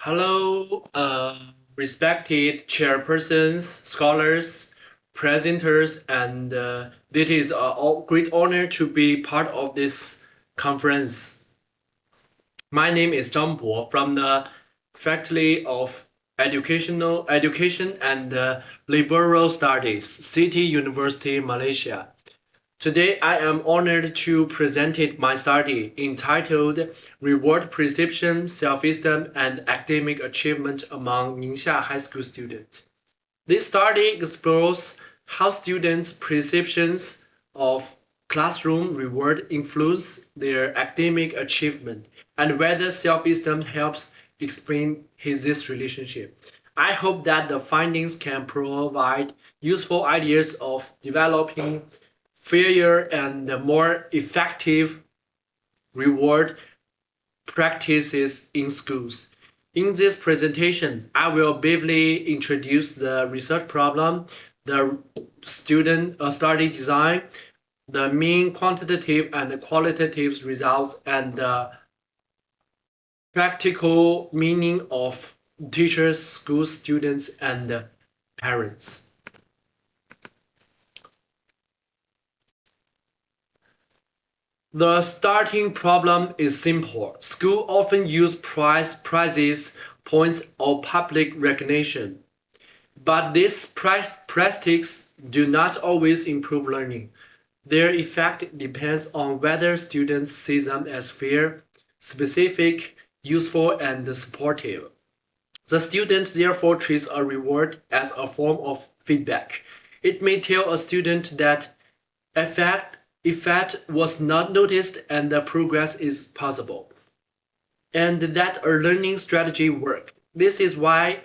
Hello, respected chairpersons, scholars, presenters, and it is a great honor to be part of this conference. My name is Zhang Bo from the Faculty of Education and Liberal Studies, City University, Malaysia. Today, I am honored to present my study entitled Reward Perception, Self-Esteem, and Academic Achievement Among Ningxia High School Students. This study explores how students' perceptions of classroom reward influence their academic achievement and whether self-esteem helps explain this relationship. I hope that the findings can provide useful ideas of developing fairer and more effective reward practices in schools. In this presentation, I will briefly introduce the research problem, the student study design, the mean quantitative and qualitative results, and the practical meaning of teachers, school students, and parents. The starting problem is simple. Schools often use prizes, points, or public recognition. But these practices do not always improve learning. Their effect depends on whether students see them as fair, specific, useful, and supportive. The student therefore treats a reward as a form of feedback. It may tell a student that effect was not noticed and the progress is possible, and that a learning strategy worked. This is why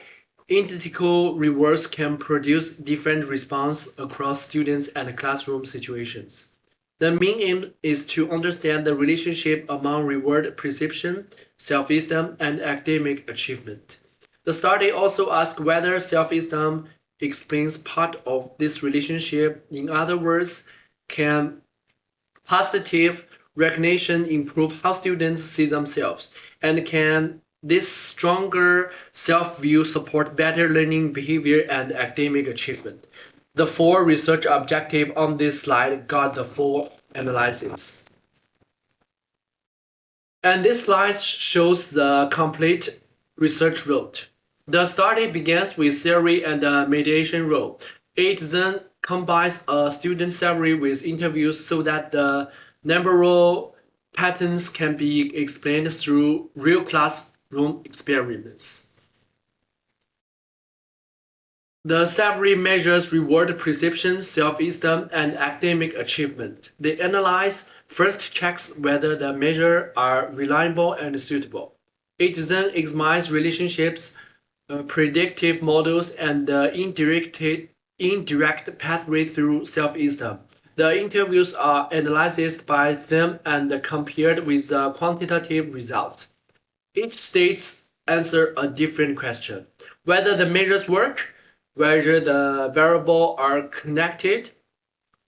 identical rewards can produce different responses across students and classroom situations. The main aim is to understand the relationship among reward perception, self-esteem, and academic achievement. The study also asks whether self-esteem explains part of this relationship. In other words, can positive recognition improve how students see themselves, and can this stronger self-view support better learning behavior and academic achievement? The four research objectives on this slide got the full analysis. And this slide shows the complete research route. The study begins with theory and the mediation role. It then combines a student survey with interviews so that the numerical patterns can be explained through real classroom experiments. The survey measures reward perception, self-esteem, and academic achievement. The analyze first checks whether the measures are reliable and suitable. It then examines relationships, predictive models, and the indirect pathway through self-esteem. The interviews are analyzed by them and compared with the quantitative results. Each stage answers a different question: whether the measures work, whether the variables are connected,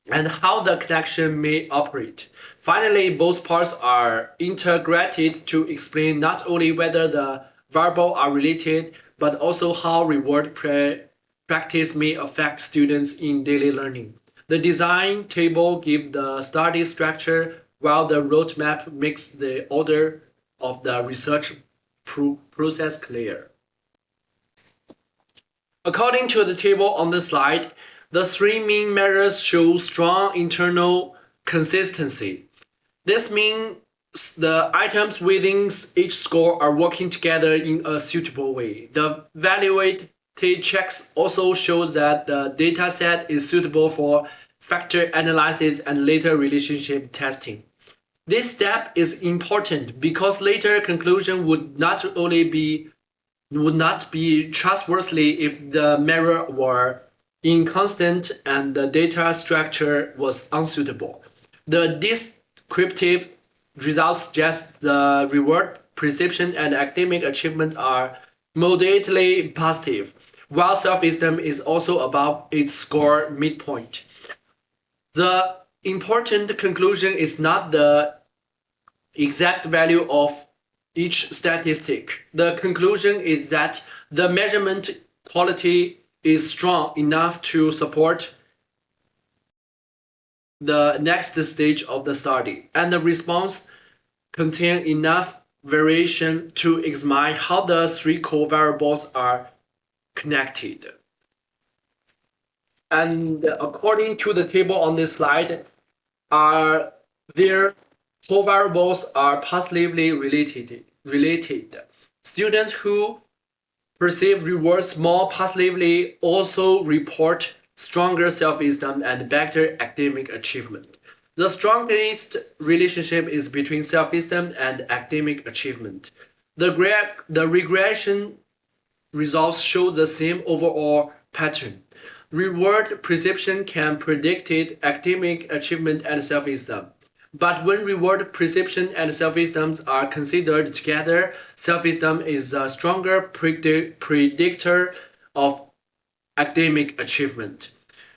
and how the connection may operate. Finally, both parts are integrated to explain not only whether the variables are related, but also how reward practice may affect students in daily learning. The design table gives the study structure, while the roadmap makes the order of the research process clear. According to the table on the slide, the three main measures show strong internal consistency. This means the items within each score are working together in a suitable way. The evaluated checks also show that the data set is suitable for factor analysis and later relationship testing. This step is important because later conclusion would not be trustworthy if the measure were inconsistent and the data structure was unsuitable. The descriptive results suggest the reward perception and academic achievement are moderately positive, while self-esteem is also above its score midpoint. The important conclusion is not the exact value of each statistic. The conclusion is that the measurement quality is strong enough to support the next stage of the study, and the response contain enough variation to examine how the three core variables are connected. And according to the table on this slide, their core variables are positively related. Students who perceive rewards more positively also report stronger self-esteem and better academic achievement. The strongest relationship is between self-esteem and academic achievement. The regression results show the same overall pattern. Reward perception can predict academic achievement and self-esteem. But when reward perception and self-esteem are considered together, self-esteem is a stronger predictor of academic achievement.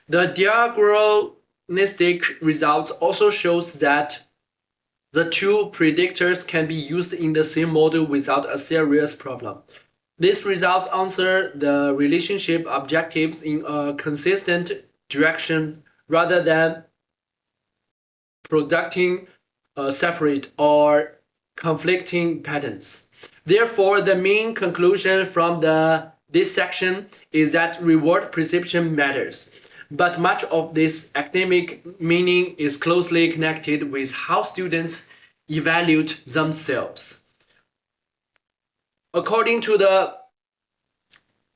The diagnostic results also shows that the two predictors can be used in the same model without a serious problem. These results answer the relationship objectives in a consistent direction rather than producing separate or conflicting patterns. Therefore, the main conclusion from this section is that reward perception matters, but much of this academic meaning is closely connected with how students evaluate themselves. According to the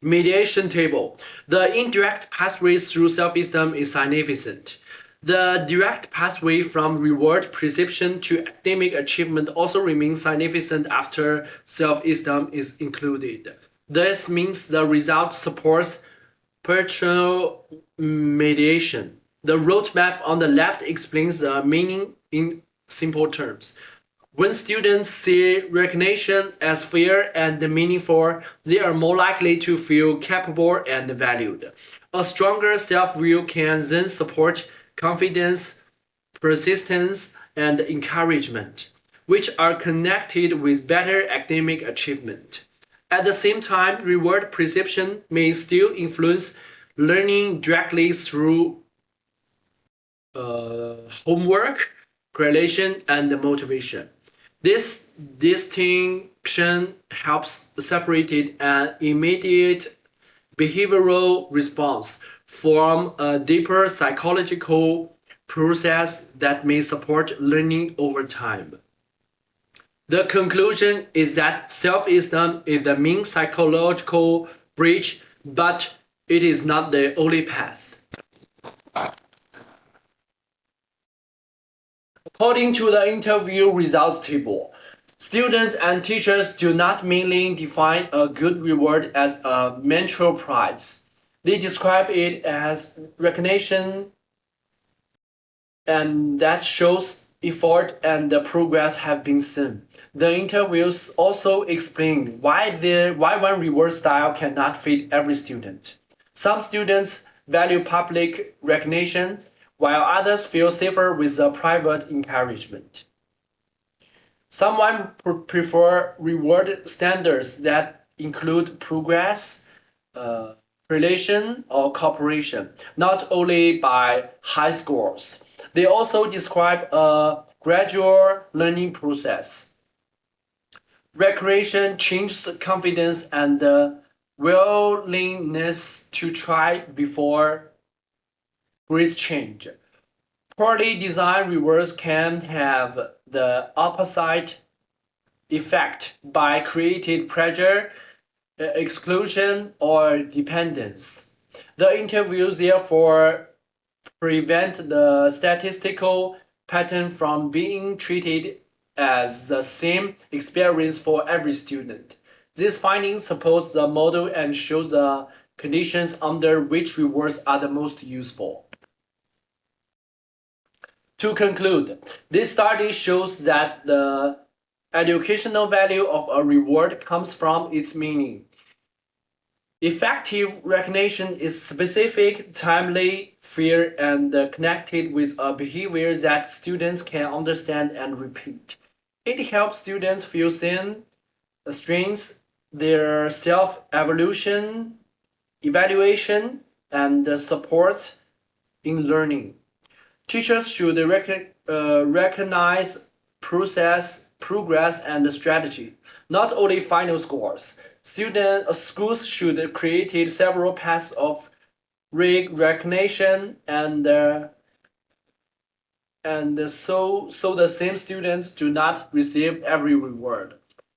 mediation table, the indirect pathway through self-esteem is significant. The direct pathway from reward perception to academic achievement also remains significant after self-esteem is included. This means the result supports personal mediation. The roadmap on the left explains the meaning in simple terms. When students see recognition as fair and meaningful, they are more likely to feel capable and valued. A stronger self-view can then support confidence, persistence, and encouragement, which are connected with better academic achievement. At the same time, reward perception may still influence learning directly through homework, correlation, and motivation. This distinction helps separate an immediate behavioral response from a deeper psychological process that may support learning over time. The conclusion is that self-esteem is the main psychological bridge, but it is not the only path. According to the interview results table, students and teachers do not mainly define a good reward as a mental prize. They describe it as recognition and that shows effort and the progress have been seen. The interviews also explain why one reward style cannot fit every student. Some students value public recognition, while others feel safer with the private encouragement. Someone prefer reward standards that include progress, relation, or cooperation, not only by high scores. They also describe a gradual learning process. Recreation changes confidence and willingness to try before great change. Poorly designed rewards can have the opposite effect by creating pressure, exclusion, or dependence. The interviews therefore prevent the statistical pattern from being treated as the same experience for every student. These findings support the model and show the conditions under which rewards are the most useful. To conclude, this study shows that the educational value of a reward comes from its meaning. Effective recognition is specific, timely, fair, and connected with a behavior that students can understand and repeat. It helps students feel seen, strengths their self-evaluation, evaluation, and support in learning. Teachers should recognize progress, and strategy, not only final scores. Schools should create several paths of recognition and so the same students do not receive every reward.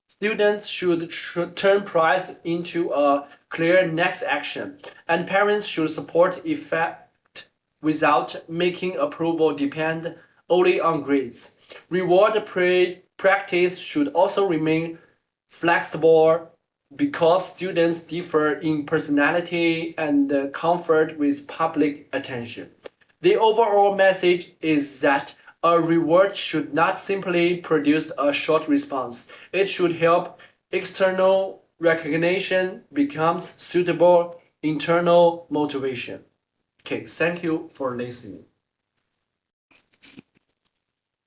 Students should turn prize into a clear next action, and parents should support effect without making approval depend only on grades. Reward practice should also remain flexible because students differ in personality and comfort with public attention. The overall message is that a reward should not simply produce a short response. It should help external recognition becomes suitable internal motivation. Okay, thank you for listening.